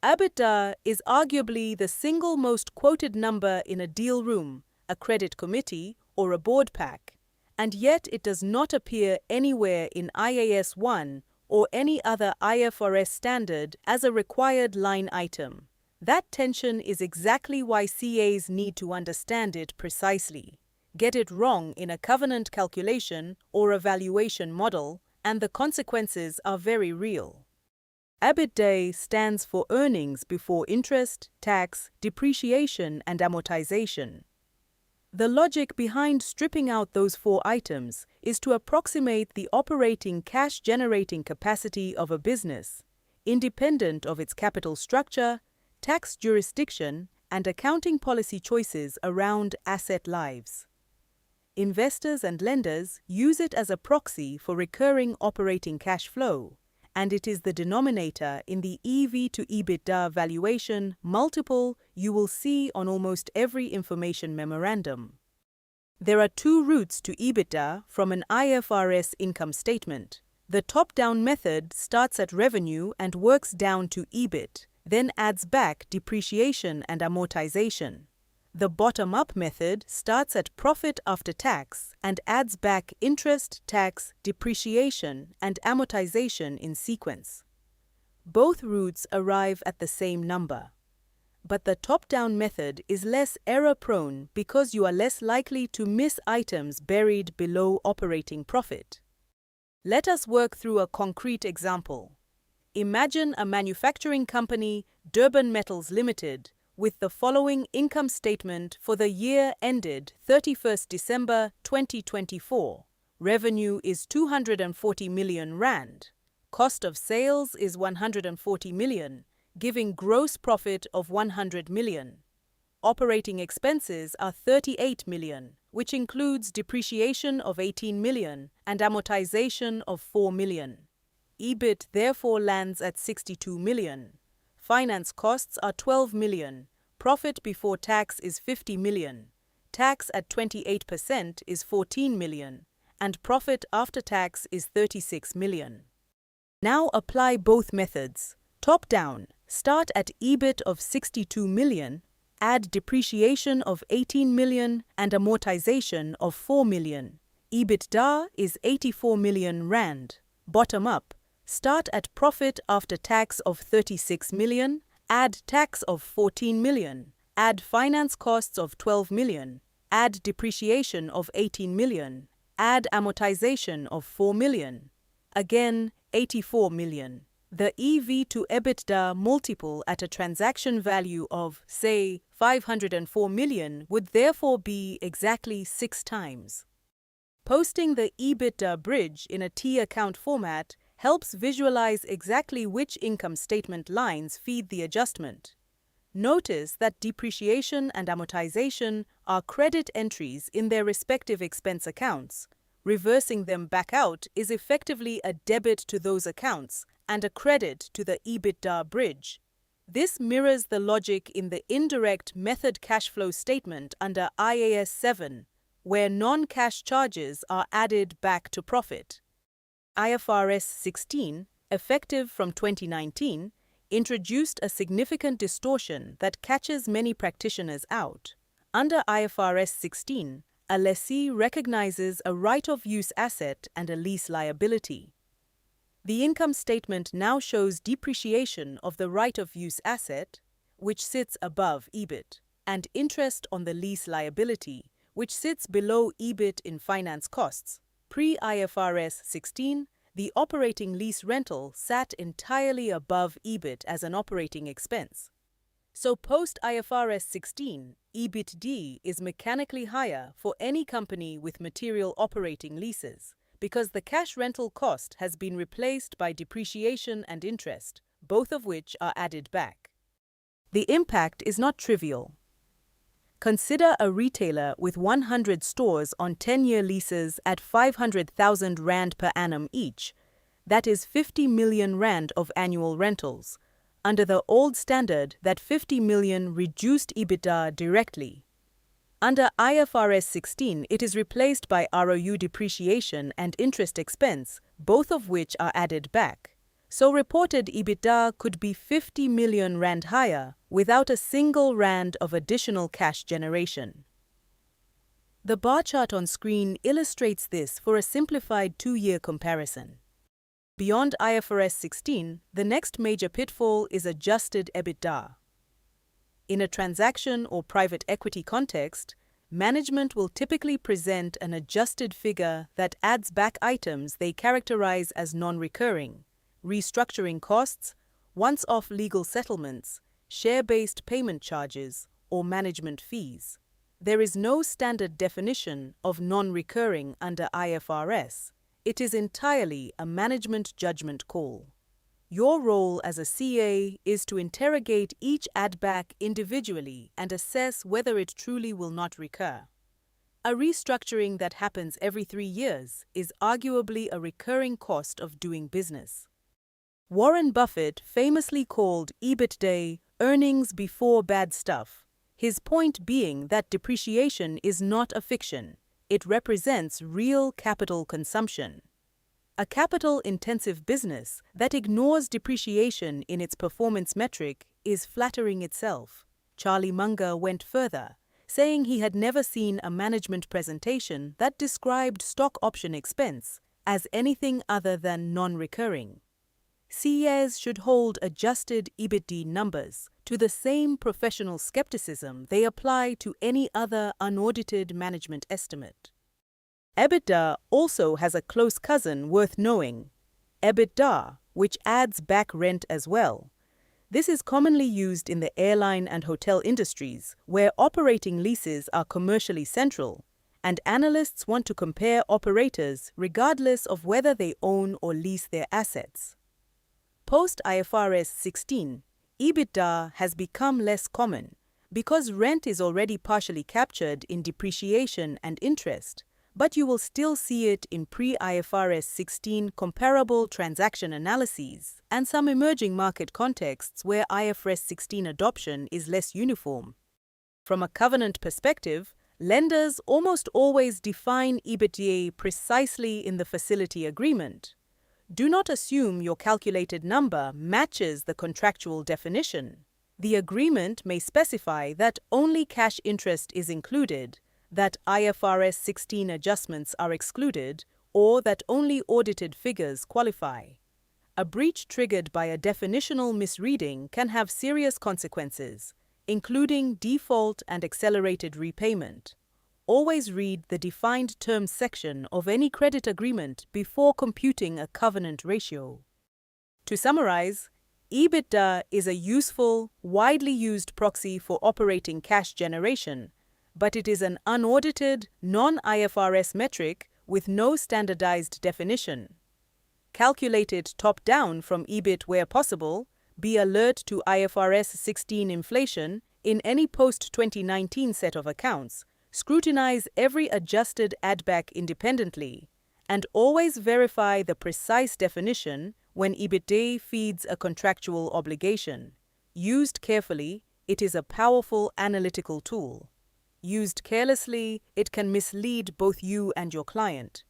EBITDA is arguably the single most quoted number in a deal room, a credit committee, or a board pack, and yet it does not appear anywhere in IAS 1 or any other IFRS standard as a required line item. That tension is exactly why CAs need to understand it precisely. Get it wrong in a covenant calculation or a valuation model, and the consequences are very real. EBITDA stands for earnings before interest, tax, depreciation, and amortization. The logic behind stripping out those four items is to approximate the operating cash-generating capacity of a business, independent of its capital structure, tax jurisdiction, and accounting policy choices around asset lives. Investors and lenders use it as a proxy for recurring operating cash flow, and it is the denominator in the EV to EBITDA valuation multiple you will see on almost every information memorandum. There are two routes to EBITDA from an IFRS income statement. The top-down method starts at revenue and works down to EBIT, then adds back depreciation and amortization. The bottom-up method starts at profit after tax and adds back interest, tax, depreciation, and amortization in sequence. Both routes arrive at the same number. But the top-down method is less error-prone because you are less likely to miss items buried below operating profit. Let us work through a concrete example. Imagine a manufacturing company, Durban Metals Limited, with the following income statement for the year ended 31st December 2024. Revenue is 240 million rand. Cost of sales is 140 million, giving gross profit of 100 million. Operating expenses are 38 million, which includes depreciation of 18 million and amortization of 4 million. EBIT therefore lands at 62 million. Finance costs are 12 million. Profit before tax is 50 million. Tax at 28% is 14 million. And profit after tax is 36 million. Now apply both methods. Top down, start at EBIT of 62 million, add depreciation of 18 million and amortization of 4 million. EBITDA is 84 million rand. Bottom up, start at profit after tax of 36 million, add tax of 14 million, add finance costs of 12 million, add depreciation of 18 million, add amortization of 4 million. Again, 84 million. The EV to EBITDA multiple at a transaction value of, say, 504 million would therefore be exactly 6 times. Posting the EBITDA bridge in a T-account format helps visualize exactly which income statement lines feed the adjustment. Notice that depreciation and amortization are credit entries in their respective expense accounts. Reversing them back out is effectively a debit to those accounts and a credit to the EBITDA bridge. This mirrors the logic in the indirect method cash flow statement under IAS 7, where non-cash charges are added back to profit. IFRS 16, effective from 2019, introduced a significant distortion that catches many practitioners out. Under IFRS 16, a lessee recognizes a right-of-use asset and a lease liability. The income statement now shows depreciation of the right-of-use asset, which sits above EBIT, and interest on the lease liability, which sits below EBIT in finance costs. Pre-IFRS 16, the operating lease rental sat entirely above EBIT as an operating expense. So post-IFRS 16, EBITDA is mechanically higher for any company with material operating leases, because the cash rental cost has been replaced by depreciation and interest, both of which are added back. The impact is not trivial. Consider a retailer with 100 stores on 10-year leases at 500,000 rand per annum each. That is 50 million rand of annual rentals. Under the old standard, that 50 million reduced EBITDA directly. Under IFRS 16, it is replaced by ROU depreciation and interest expense, both of which are added back. So reported EBITDA could be 50 million rand higher without a single rand of additional cash generation. The bar chart on screen illustrates this for a simplified 2-year comparison. Beyond IFRS 16, the next major pitfall is adjusted EBITDA. In a transaction or private equity context, management will typically present an adjusted figure that adds back items they characterize as non-recurring, restructuring costs, once-off legal settlements, share-based payment charges, or management fees. There is no standard definition of non-recurring under IFRS. It is entirely a management judgment call. Your role as a CA is to interrogate each add-back individually and assess whether it truly will not recur. A restructuring that happens every 3 years is arguably a recurring cost of doing business. Warren Buffett famously called EBITDA earnings before bad stuff, his point being that depreciation is not a fiction. It represents real capital consumption. A capital-intensive business that ignores depreciation in its performance metric is flattering itself. Charlie Munger went further, saying he had never seen a management presentation that described stock option expense as anything other than non-recurring. CEOs should hold adjusted EBITDA numbers to the same professional skepticism they apply to any other unaudited management estimate. EBITDA also has a close cousin worth knowing, EBITDA, which adds back rent as well. This is commonly used in the airline and hotel industries, where operating leases are commercially central, and analysts want to compare operators regardless of whether they own or lease their assets. Post-IFRS 16, EBITDA has become less common because rent is already partially captured in depreciation and interest, but you will still see it in pre-IFRS 16 comparable transaction analyses and some emerging market contexts where IFRS 16 adoption is less uniform. From a covenant perspective, lenders almost always define EBITDA precisely in the facility agreement. Do not assume your calculated number matches the contractual definition. The agreement may specify that only cash interest is included, that IFRS 16 adjustments are excluded, or that only audited figures qualify. A breach triggered by a definitional misreading can have serious consequences, including default and accelerated repayment. Always read the defined terms section of any credit agreement before computing a covenant ratio. To summarize, EBITDA is a useful, widely used proxy for operating cash generation, but it is an unaudited, non-IFRS metric with no standardized definition. Calculate it top-down from EBIT where possible, be alert to IFRS 16 inflation in any post-2019 set of accounts, scrutinize every adjusted add-back independently, and always verify the precise definition when EBITDA feeds a contractual obligation. Used carefully, it is a powerful analytical tool. Used carelessly, it can mislead both you and your client.